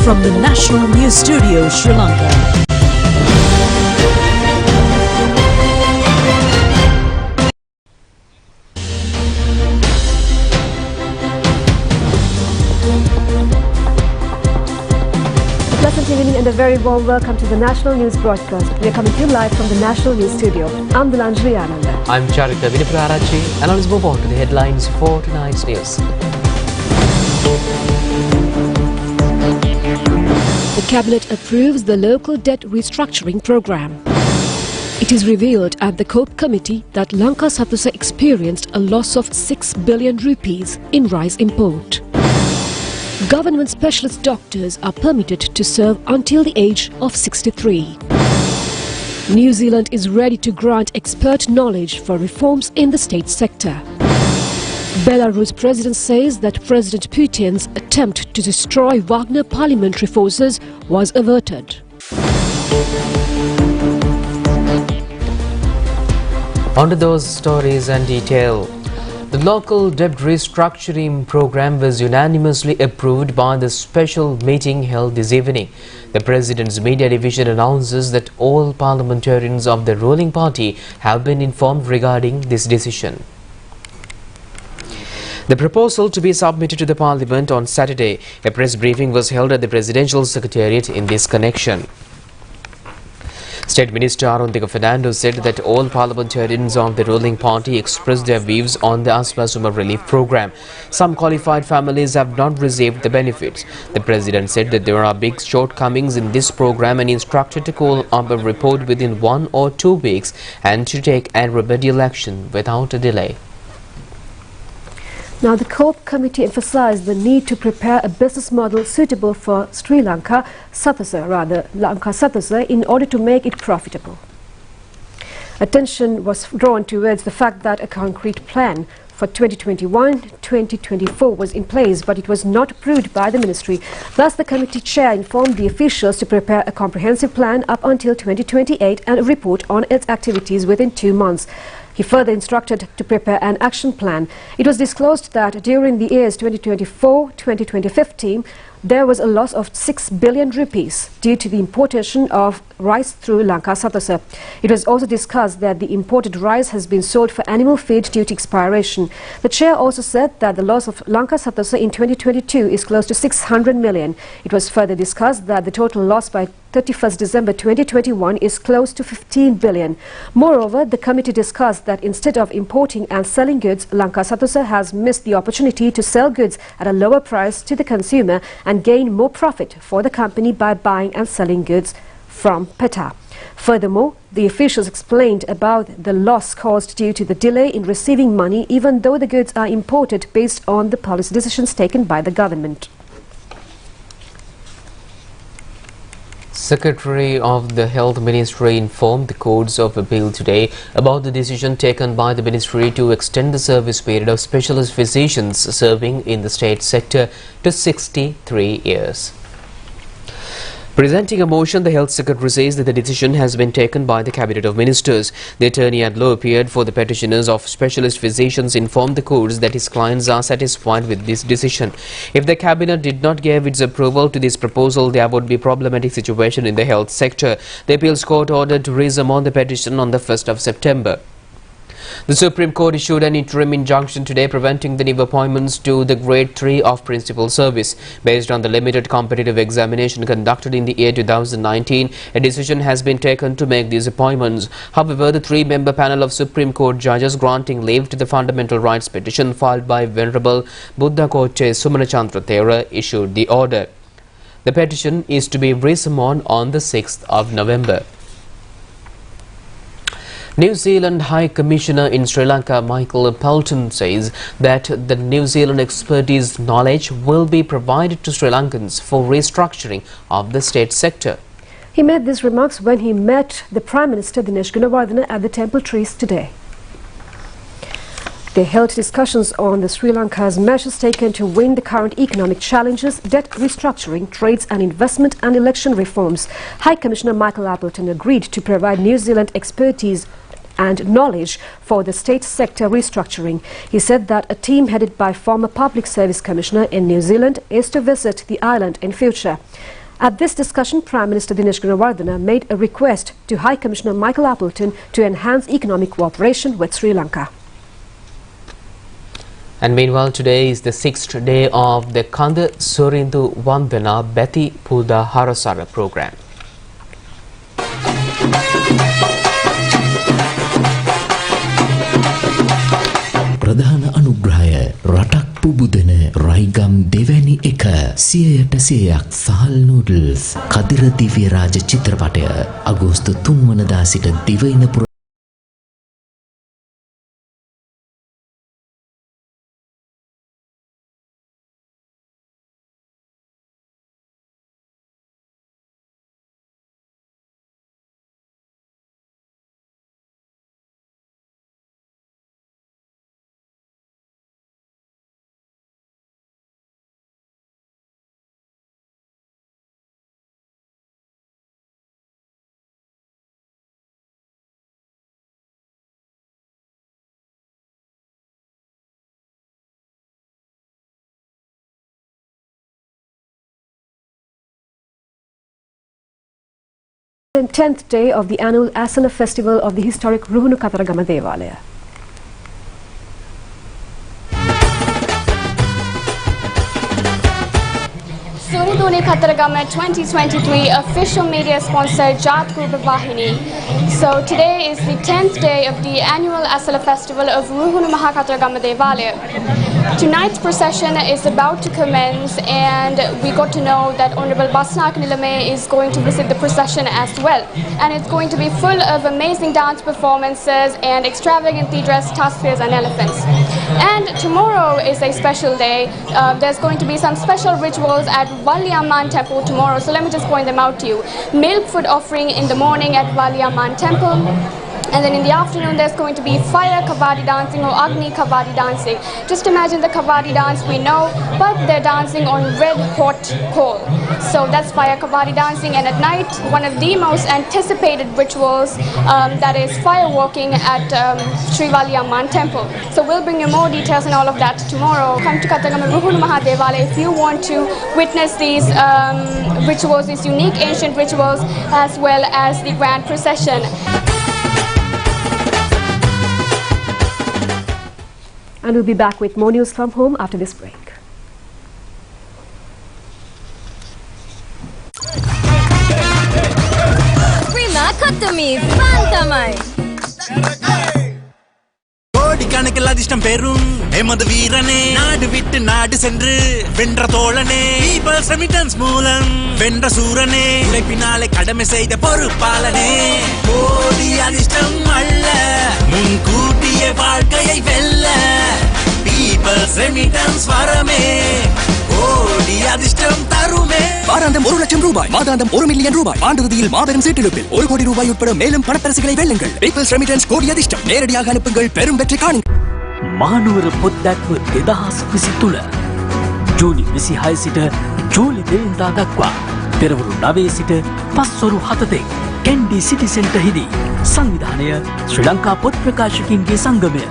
from the National News Studio, Sri Lanka. Pleasant evening and a very warm welcome to the National News broadcast. We are coming to you live from the National News Studio. I'm Dilanjali Ananda. I'm Charika Viniprarachi, and let's move on to the headlines for tonight's news. The Cabinet approves the local debt restructuring program. It is revealed at the COPE committee that Lanka Sathusa experienced a loss of 6 billion rupees in rice import. Government specialist doctors are permitted to serve until the age of 63. New Zealand is ready to grant expert knowledge for reforms in the state sector. Belarus president says that President Putin's attempt to destroy Wagner parliamentary forces was averted. On to those stories and detail. The local debt restructuring program was unanimously approved by the special meeting held this evening. The President's media division announces that all parliamentarians of the ruling party have been informed regarding this decision. The proposal to be submitted to the Parliament on Saturday. A press briefing was held at the Presidential Secretariat in this connection. State Minister Arundhika Fernando said that all parliamentarians of the ruling party expressed their views on the Aswasuma relief program. Some qualified families have not received the benefits. The President said that there are big shortcomings in this program and instructed to call up a report within 1 or 2 weeks and to take a remedial action without a delay. Now, the COPE committee emphasized the need to prepare a business model suitable for Lanka Sathusa, in order to make it profitable. Attention was drawn towards the fact that a concrete plan for 2021-2024 was in place, but it was not approved by the ministry. Thus, the committee chair informed the officials to prepare a comprehensive plan up until 2028 and report on its activities within 2 months. He further instructed to prepare an action plan. It was disclosed that during the years 2024-2015, there was a loss of 6 billion rupees due to the importation of rice through Lanka Sathusa. It was also discussed that the imported rice has been sold for animal feed due to expiration. The chair also said that the loss of Lanka Sathusa in 2022 is close to 600 million. It was further discussed that the total loss by 31st December 2021 is close to 15 billion. Moreover, the committee discussed that instead of importing and selling goods, Lanka Sathusa has missed the opportunity to sell goods at a lower price to the consumer and gain more profit for the company by buying and selling goods from PETA. Furthermore, the officials explained about the loss caused due to the delay in receiving money, even though the goods are imported based on the policy decisions taken by the government. Secretary of the Health Ministry informed the Courts of Appeal today about the decision taken by the Ministry to extend the service period of specialist physicians serving in the state sector to 63 years. Presenting a motion, the Health Secretary says that the decision has been taken by the Cabinet of Ministers. The attorney at law appeared for the petitioners of specialist physicians informed the courts that his clients are satisfied with this decision. If the Cabinet did not give its approval to this proposal, there would be a problematic situation in the health sector. The appeals court ordered to resummon the petition on the 1st of September. The Supreme Court issued an interim injunction today preventing the new appointments to the Grade 3 of Principal Service. Based on the limited competitive examination conducted in the year 2019, a decision has been taken to make these appointments. However, the 3-member panel of Supreme Court judges granting leave to the fundamental rights petition filed by Venerable Buddha Koche Sumanachandra Thera issued the order. The petition is to be resummoned on the 6th of November. New Zealand High Commissioner in Sri Lanka, Michael Pelton, says that the New Zealand expertise knowledge will be provided to Sri Lankans for restructuring of the state sector. He made these remarks when he met the Prime Minister Dinesh Gunawardena at the Temple Trees today. They held discussions on the Sri Lanka's measures taken to win the current economic challenges, debt restructuring, trades and investment and election reforms. High Commissioner Michael Appleton agreed to provide New Zealand expertise and knowledge for the state sector restructuring. He said that a team headed by former Public Service Commissioner in New Zealand is to visit the island in future. At this discussion, Prime Minister Dinesh Gunawardena made a request to High Commissioner Michael Appleton to enhance economic cooperation with Sri Lanka. And meanwhile, today is the 6th day of the Kanda Surindu Vandana Beti Pulda Harasara program. ප්‍රධාන අනුග්‍රහය රටක් පුබුදන රයිගම් දෙවැනි එක 100% සහල් noodles කදිර දිව්‍ය රාජ චිත්‍රපටය අගෝස්තු 3 වනදා සිට දිවයින The 10th day of the annual Asana Festival of the historic Ruhunu Kataragama Devalaya. Suriduni Kataragama 2023 official media sponsor Gaya Rupavahini. So today is the 10th day of the annual Asala Festival of Ruhunu Mahakataragama Devalaya. Tonight's procession is about to commence, and we got to know that Honorable Basnak Nilame is going to visit the procession as well. And it's going to be full of amazing dance performances and extravagantly dressed tuskers and elephants. And tomorrow is a special day. There's going to be some special rituals at Valiamman Temple tomorrow. So let me just point them out to you. Milk food offering in the morning at Valiamman Temple. And then in the afternoon there's going to be fire kavadi dancing or Agni kavadi dancing. Just imagine the kavadi dance we know, but they're dancing on red hot coal. So that's fire kavadi dancing. And at night, one of the most anticipated rituals, that is fire walking at Sri Valiamman Temple. So we'll bring you more details and all of that tomorrow. Come to Kataragama Ruhunu Mahadevalaya if you want to witness these rituals, these unique ancient rituals, as well as the grand procession. And we'll be back with more news from home after this break. Prima Katami, Fantamai. கணக்கில் அதிர்ஷ்டம் பெறும் எமது வீரனே நாடு விட்டு நாடு சென்று வென்ற தோழனே பீப்பிள்ஸ் ரெமிட்டன்ஸ் மூலம் வென்ற சூரனே உழைப்பினாலே கடமை செய்த பொறுப்பாளனே கோடி அதிர்ஷ்டம் அல்ல முன்கூட்டிய வாழ்க்கையை வெல்ல பீப்பிள்ஸ் ரெமிட்டன்ஸ் வரமே கோடி அதிர்ஷ்டம் தருமே வாராந்தம் 1 லட்சம் ரூபாய், மாதாந்தம் 1 மில்லியன் ரூபாய், ஆண்டிறுதியில் மாபெரும் சீட்டிருப்பில் 1 கோடி ரூபாய் உட்பட மேலும் பணப்பரிசுகளை வெல்லுங்கள். பீப்பிள்ஸ் ரெமிட்டன்ஸ் கோடி அதிர்ஷ்டம் நேரடியாக அனுப்புங்கள், பெரும் வெற்றி காணுங்கள். මානුවර පොත්දැක්ම 2023 ජූලි 26 සිට ජූලි 2 වෙනිදා දක්වා පෙරවරු 9 සිට පස්වරු 7 තෙක් කැන්ඩි සිටි සෙන්ටර්ෙහිදී සංවිධානය ශ්‍රී ලංකා පොත් ප්‍රකාශකින්ගේ සංගමය.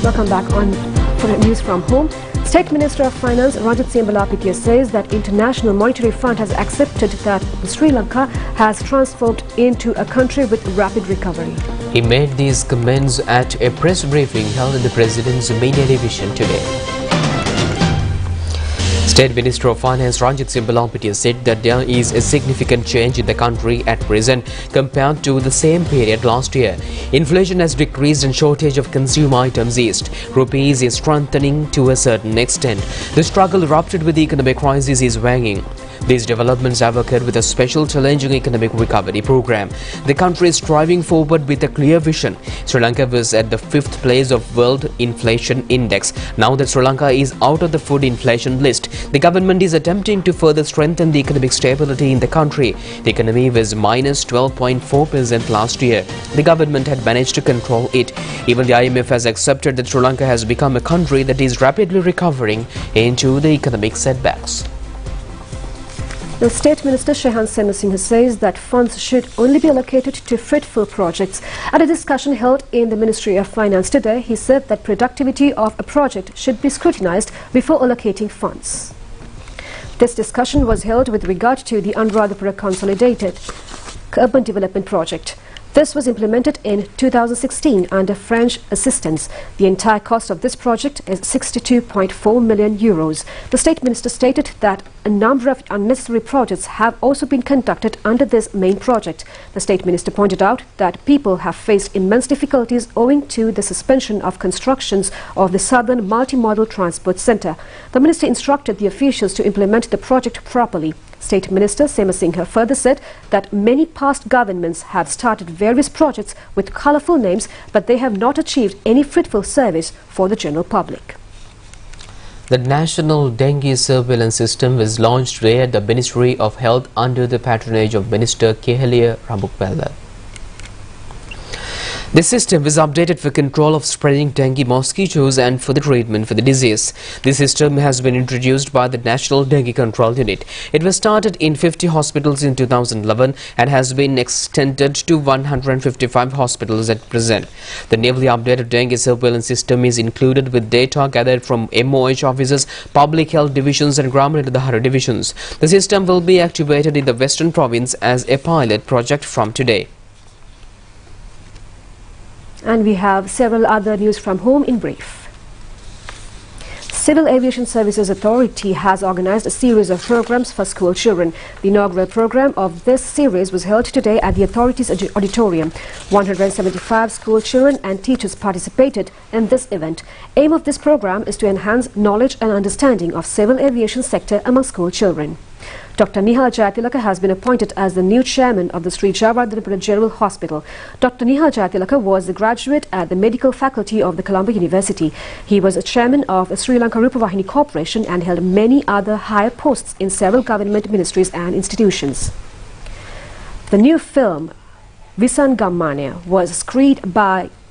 Welcome back on for news from home. State Minister of Finance Ranjit Singh says that International Monetary Fund has accepted that Sri Lanka has transformed into a country with rapid recovery. He made these comments at a press briefing held in the President's media division today. State Minister of Finance Ranjit Singh said that there is a significant change in the country at present compared to the same period last year. Inflation has decreased and shortage of consumer items eased. Rupees is strengthening to a certain extent. The struggle erupted with the economic crisis is waning. These developments have occurred with a special challenging economic recovery program. The country is striving forward with a clear vision. Sri Lanka was at the 5th place of World Inflation Index. Now that Sri Lanka is out of the food inflation list, the government is attempting to further strengthen the economic stability in the country. The economy was minus 12.4% last year. The government had managed to control it. Even the IMF has accepted that Sri Lanka has become a country that is rapidly recovering into the economic setbacks. The State Minister Shehan Singh says that funds should only be allocated to fruitful projects. At a discussion held in the Ministry of Finance today, he said that productivity of a project should be scrutinized before allocating funds. This discussion was held with regard to the Anuradhapura Consolidated Urban Development Project. This was implemented in 2016 under French assistance. The entire cost of this project is 62.4 million euros. The State Minister stated that a number of unnecessary projects have also been conducted under this main project. The State Minister pointed out that people have faced immense difficulties owing to the suspension of constructions of the Southern Multimodal Transport Centre. The Minister instructed the officials to implement the project properly. State Minister Sema Singh further said that many past governments have started various projects with colourful names, but they have not achieved any fruitful service for the general public. The National Dengue Surveillance System was launched today at the Ministry of Health under the patronage of Minister Gaya Rupavahini. The system is updated for control of spreading dengue mosquitoes and for the treatment for the disease. The system has been introduced by the National Dengue Control Unit. It was started in 50 hospitals in 2011 and has been extended to 155 hospitals at present. The newly updated dengue surveillance system is included with data gathered from MOH offices, public health divisions and Gramadahara divisions. The system will be activated in the Western Province as a pilot project from today. And we have several other news from home in brief. Civil Aviation Services Authority has organized a series of programs for school children. The inaugural program of this series was held today at the authority's auditorium. 175 school children and teachers participated in this event. Aim of this program is to enhance knowledge and understanding of civil aviation sector among school children. Dr. Nihal Jayatilaka has been appointed as the new chairman of the Sri Jayawardhanapura General Hospital. Dr. Nihal Jayatilaka was a graduate at the Medical Faculty of the Colombo University. He was a chairman of the Sri Lanka Rupavahini Corporation and held many other higher posts in several government ministries and institutions. The new film Visangamane was screened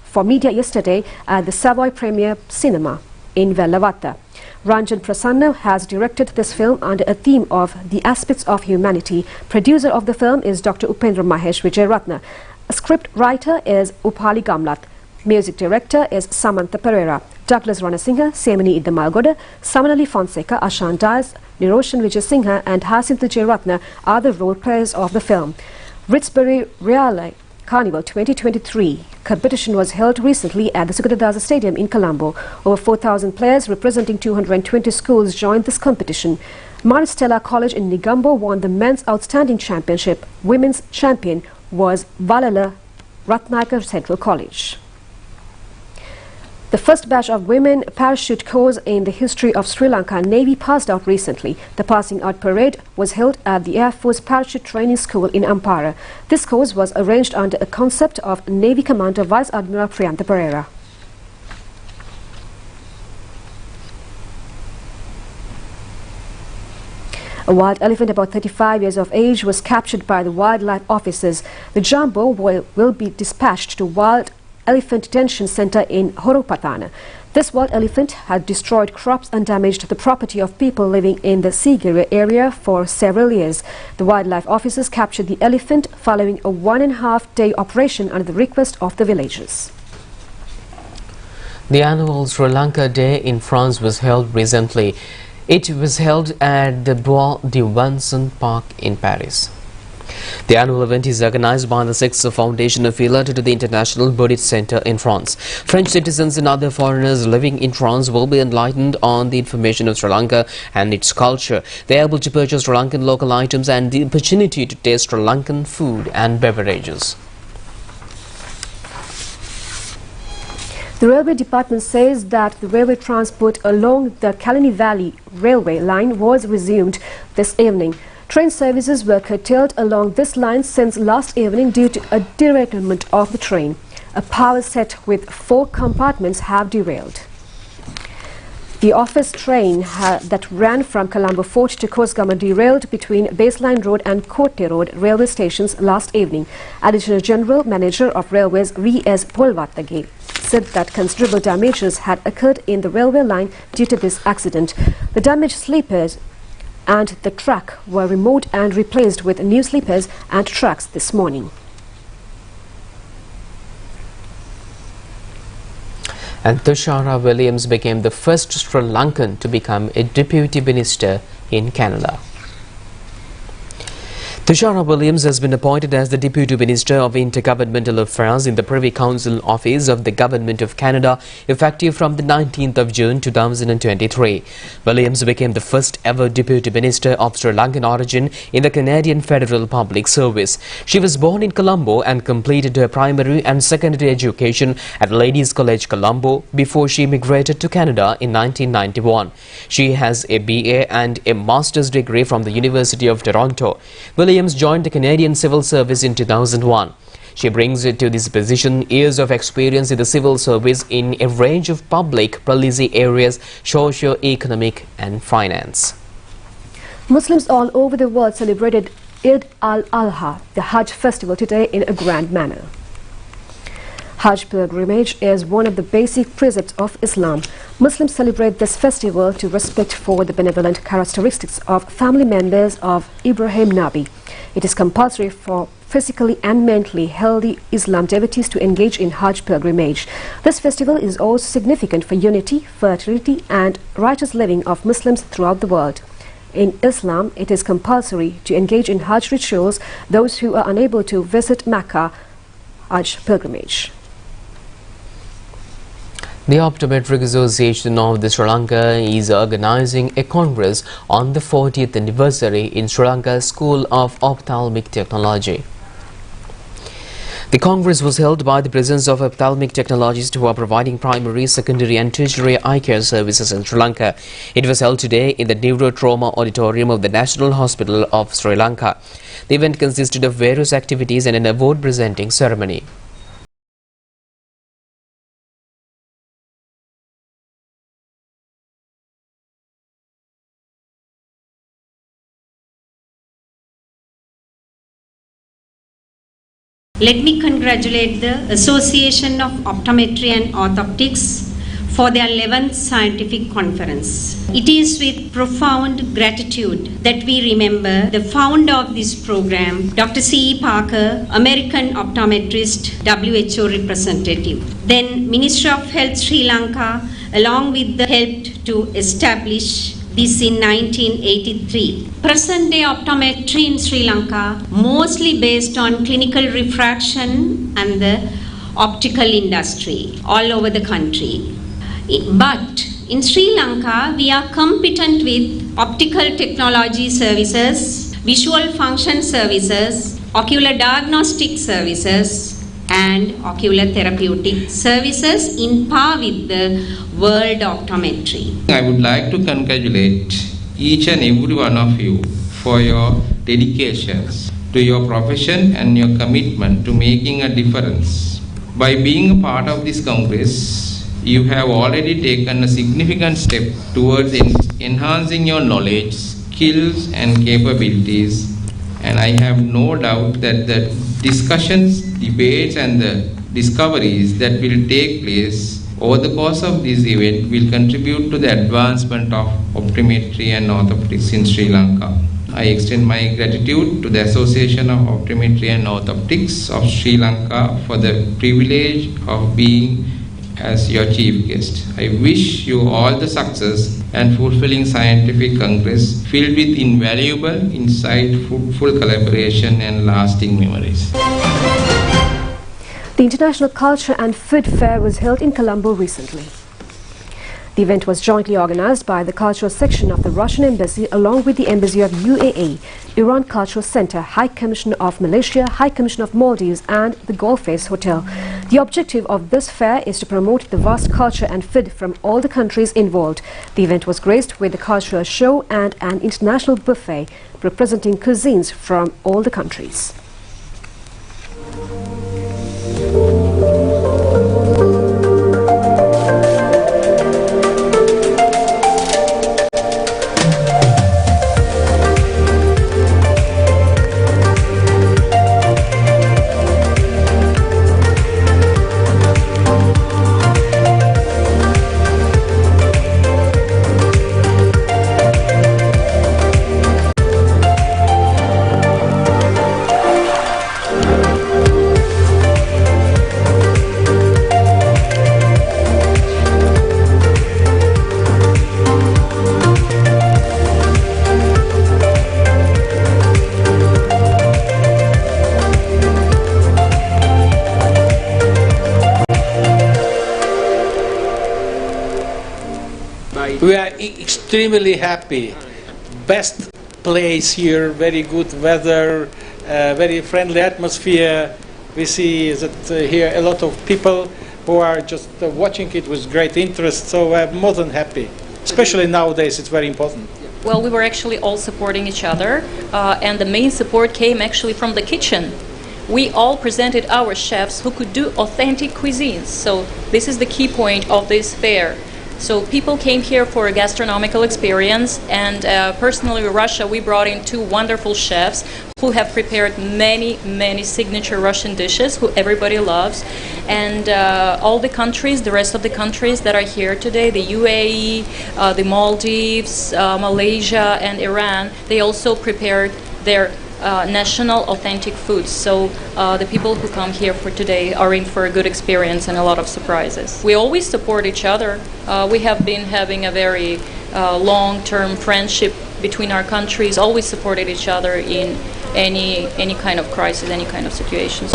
for media yesterday at the Savoy Premier Cinema in Vellavatta. Ranjan Prasanna has directed this film under a theme of the aspects of humanity. Producer of the film is Dr. Upendra Mahesh Vijayratna. A script writer is Upali Gamlat. Music director is Samantha Pereira. Douglas Ranasinghe, Semani Iddamalgoda, Samanali Fonseca, Ashan Dias, Niroshan Vijay Singha and Hasintha Jayratna are the role players of the film. Ritsbury Reale Carnival 2023 competition was held recently at the Sukadadasa Stadium in Colombo. Over 4,000 players representing 220 schools joined this competition. Maristella College in Negombo won the men's outstanding championship. Women's champion was Valala Ratnayaka Central College. The first batch of women parachute course in the history of Sri Lanka Navy passed out recently. The passing out parade was held at the Air Force Parachute Training School in Ampara. This course was arranged under a concept of Navy Commander Vice Admiral Priyantha Pereira. A wild elephant about 35 years of age was captured by the wildlife officers. The jumbo will be dispatched to Wild Elephant Detention Center in Horopatana. This wild elephant had destroyed crops and damaged the property of people living in the Sigiri area for several years. The wildlife officers captured the elephant following a 1.5-day operation under the request of the villagers. The annual Sri Lanka Day in France was held recently. It was held at the Bois de Vincennes Park in Paris. The annual event is organized by the Sixth Foundation affiliated to the International Buddhist Center in France. French citizens and other foreigners living in France will be enlightened on the information of Sri Lanka and its culture. They are able to purchase Sri Lankan local items and the opportunity to taste Sri Lankan food and beverages. The Railway Department says that the railway transport along the Kalani Valley railway line was resumed this evening. Train services were curtailed along this line since last evening due to a derailment of the train. A power set with 4 compartments have derailed. The office train that ran from Colombo Fort to Kosgama derailed between Baseline Road and Kotte Road railway stations last evening. Additional General Manager of Railways V.S. Polvattage said that considerable damages had occurred in the railway line due to this accident. The damaged sleepers and the track were removed and replaced with new sleepers and tracks this morning. And Tushara Williams became the first Sri Lankan to become a deputy minister in Canada. Tushara Williams has been appointed as the Deputy Minister of Intergovernmental Affairs in the Privy Council Office of the Government of Canada, effective from the 19th of June 2023. Williams became the first ever Deputy Minister of Sri Lankan origin in the Canadian Federal Public Service. She was born in Colombo and completed her primary and secondary education at Ladies College Colombo before she immigrated to Canada in 1991. She has a BA and a Master's degree from the University of Toronto. Williams joined the Canadian Civil Service in 2001. She brings to this position years of experience in the civil service in a range of public policy areas, socio-economic and finance. Muslims all over the world celebrated Eid al-Adha, the Hajj festival, today in a grand manner. Hajj pilgrimage is one of the basic precepts of Islam. Muslims celebrate this festival to respect for the benevolent characteristics of family members of Ibrahim Nabi. It is compulsory for physically and mentally healthy Islam devotees to engage in Hajj pilgrimage. This festival is also significant for unity, fertility and righteous living of Muslims throughout the world. In Islam, it is compulsory to engage in Hajj rituals those who are unable to visit Mecca Hajj pilgrimage. The Optometric Association of Sri Lanka is organizing a congress on the 40th anniversary in Sri Lanka School of Ophthalmic Technology. The congress was held by the presence of ophthalmic technologists who are providing primary, secondary and tertiary eye care services in Sri Lanka. It was held today in the Neurotrauma Auditorium of the National Hospital of Sri Lanka. The event consisted of various activities and an award presenting ceremony. Let me congratulate the Association of Optometry and Orthoptics for their 11th scientific conference. It is with profound gratitude that we remember the founder of this program, Dr. C.E. Parker, American optometrist, WHO representative. Then Minister of Health Sri Lanka, along with the helped to establish this in 1983. Present-day optometry in Sri Lanka mostly based on clinical refraction and the optical industry all over the country. But in Sri Lanka, we are competent with optical technology services, visual function services, ocular diagnostic services, and ocular therapeutic services in par with the world optometry. I would like to congratulate each and every one of you for your dedications to your profession and your commitment to making a difference. By being a part of this Congress, you have already taken a significant step towards enhancing your knowledge, skills and capabilities, and I have no doubt that the discussions, debates and the discoveries that will take place over the course of this event will contribute to the advancement of optometry and orthoptics in Sri Lanka. I extend my gratitude to the Association of Optometry and Orthoptics of Sri Lanka for the privilege of being as your chief guest. I wish you all the success and fulfilling scientific congress filled with invaluable insight, fruitful collaboration and lasting memories. The International Culture and Food Fair was held in Colombo recently. The event was jointly organized by the Cultural Section of the Russian Embassy along with the Embassy of UAE, Iran Cultural Center, High Commission of Malaysia, High Commission of Maldives and the Golf Face Hotel. The objective of this fair is to promote the vast culture and food from all the countries involved. The event was graced with a cultural show and an international buffet representing cuisines from all the countries. We are extremely happy. Best place here, very good weather, very friendly atmosphere. We see that here a lot of people who are just watching it with great interest, so I'm more than happy. Especially nowadays, it's very important. Well, we were actually all supporting each other, and the main support came actually from the kitchen. We all presented our chefs who could do authentic cuisines, so this is the key point of this fair. So people came here for a gastronomical experience, and personally in Russia we brought in 2 wonderful chefs who have prepared many signature Russian dishes who everybody loves, and all the countries, the rest of the countries that are here today, the UAE, the Maldives, Malaysia and Iran, they also prepared their national authentic foods. So the people who come here for today are in for a good experience and a lot of surprises. We always support each other. We have been having a very long-term friendship between our countries, always supported each other in any kind of crisis, any kind of situations.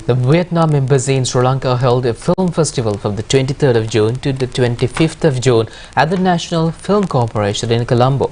The Vietnam Embassy in Sri Lanka held a film festival from the 23rd of June to the 25th of June at the National Film Corporation in Colombo.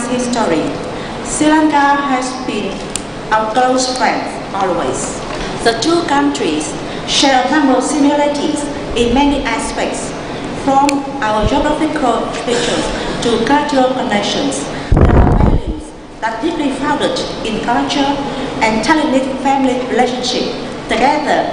History. Sri Lanka has been our close friend always. The 2 countries share a number of similarities in many aspects, from our geographical features to cultural connections. There are values that deeply founded in culture and tight-knit family relationship. Together,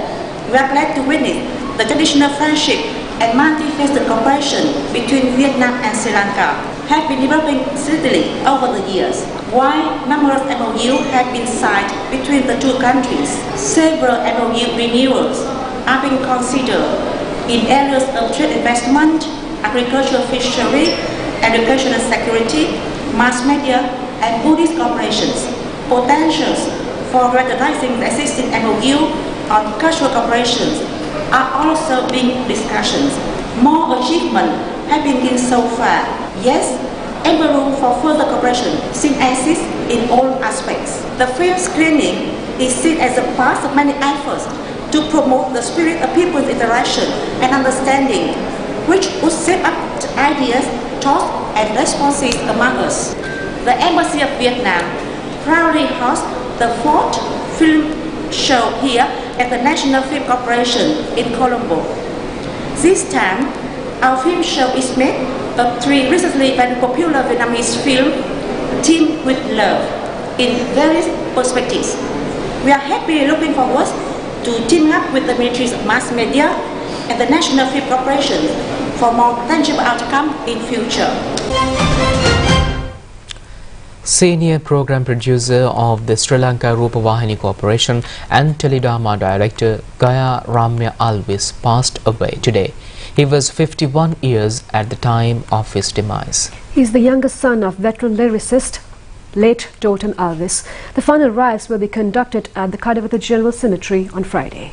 we are glad to witness the traditional friendship and multi-faceted cooperation between Vietnam and Sri Lanka have been developing steadily over the years. While numerous MOU have been signed between the 2 countries, several MOU renewals are being considered in areas of trade investment, agricultural fishery, education and security, mass media, and Buddhist cooperations. Potentials for recognizing the existing MOU on cultural cooperations are also being discussed. More achievement have been gained so far. Yes, ample room for further cooperation still exists in all aspects. The film screening is seen as a part of many efforts to promote the spirit of people's interaction and understanding, which would shape up ideas, thoughts, and responses among us. The Embassy of Vietnam proudly hosts the 4th film show here at the National Film Corporation in Colombo. This time, our film show is made of 3 recently very popular Vietnamese films teamed with love in various perspectives. We are happily looking forward to teaming up with the Ministries of Mass Media and the National Film Corporation for more tangible outcome in future. Senior program producer of the Sri Lanka Rupavahini Corporation and teledrama director Gaya Ramya Alvis passed away today. He was 51 years at the time of his demise. He is the youngest son of veteran lyricist late Dalton Alvis. The final rites will be conducted at the Kadavata General Cemetery on Friday.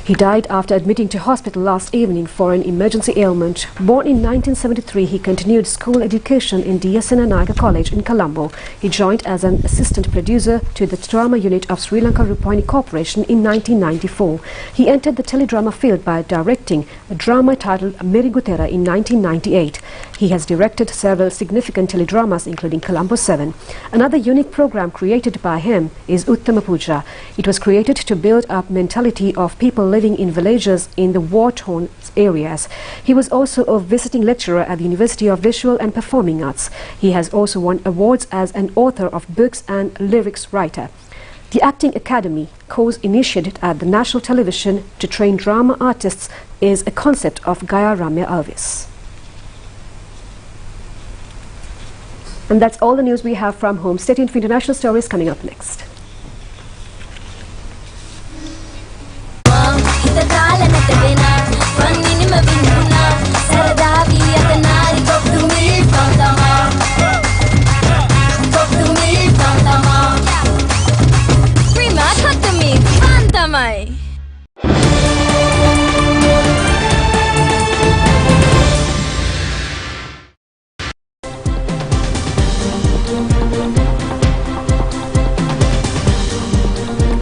He died after admitting to hospital last evening for an emergency ailment. Born in 1973, he continued school education in D.S. Naga College in Colombo. He joined as an assistant producer to the drama unit of Sri Lanka Rupavahini Corporation in 1994. He entered the teledrama field by directing a drama titled Merigutera in 1998. He has directed several significant teledramas including Colombo 7. Another unique program created by him is Uttama Puja. It was created to build up mentality of people living in villages in the war-torn areas. He was also a visiting lecturer at the University of Visual and Performing Arts. He has also won awards as an author of books and lyrics writer. The Acting Academy, course initiated at the National Television to train drama artists, is a concept of Gaya, Ramya, Alvis. And that's all the news we have from home. Stay tuned for international stories coming up next.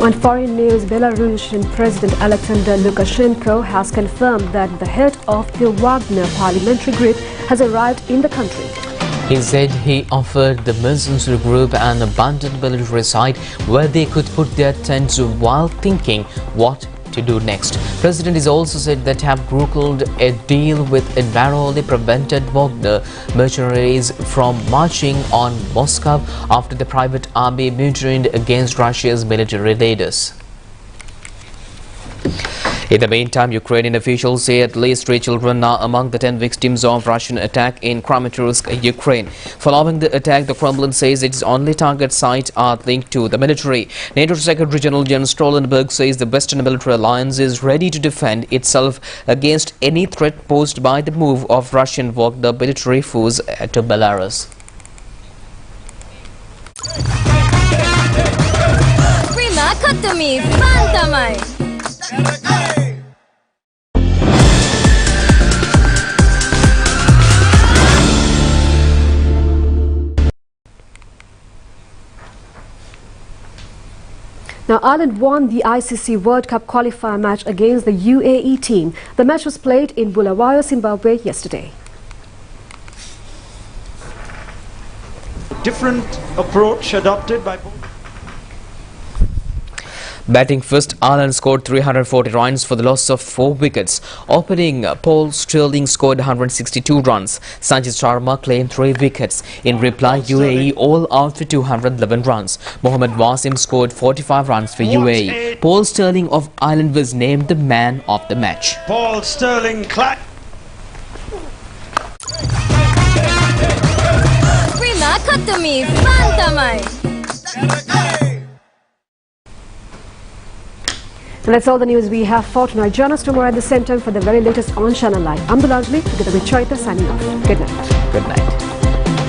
On foreign news, Belarusian President Alexander Lukashenko has confirmed that the head of the Wagner parliamentary group has arrived in the country. He said he offered the mercenary group an abandoned military site where they could put their tents while thinking what to do next. President has also said that have brokered a deal with a narrowly prevented Wagner mercenaries from marching on Moscow after the private army mutinied against Russia's military leaders. In the meantime, Ukrainian officials say at least 3 children are among the 10 victims of Russian attack in Kramatorsk, Ukraine. Following the attack, the Kremlin says its only target sites are linked to the military. NATO Secretary General Jens Stoltenberg says the Western military alliance is ready to defend itself against any threat posed by the move of Russian Wagner military force to Belarus. Prima, cut to me, Fantamai! Now, Ireland won the ICC World Cup qualifier match against the UAE team. The match was played in Bulawayo, Zimbabwe yesterday. Different approach adopted by both. Batting first, Ireland scored 340 runs for the loss of 4 wickets. Opening, Paul Stirling scored 162 runs. Sanjit Sharma claimed 3 wickets. In reply, UAE all out for 211 runs. Mohammad Wasim scored 45 runs for UAE. Paul Stirling of Ireland was named the man of the match. Paul Stirling clap. Prima, cut to me, Fantamai! And that's all the news we have for tonight. Join us tomorrow at the same time for the very latest on ChannelEye. I'm Bilajli, together with Chaita, signing off. Good night. Good night.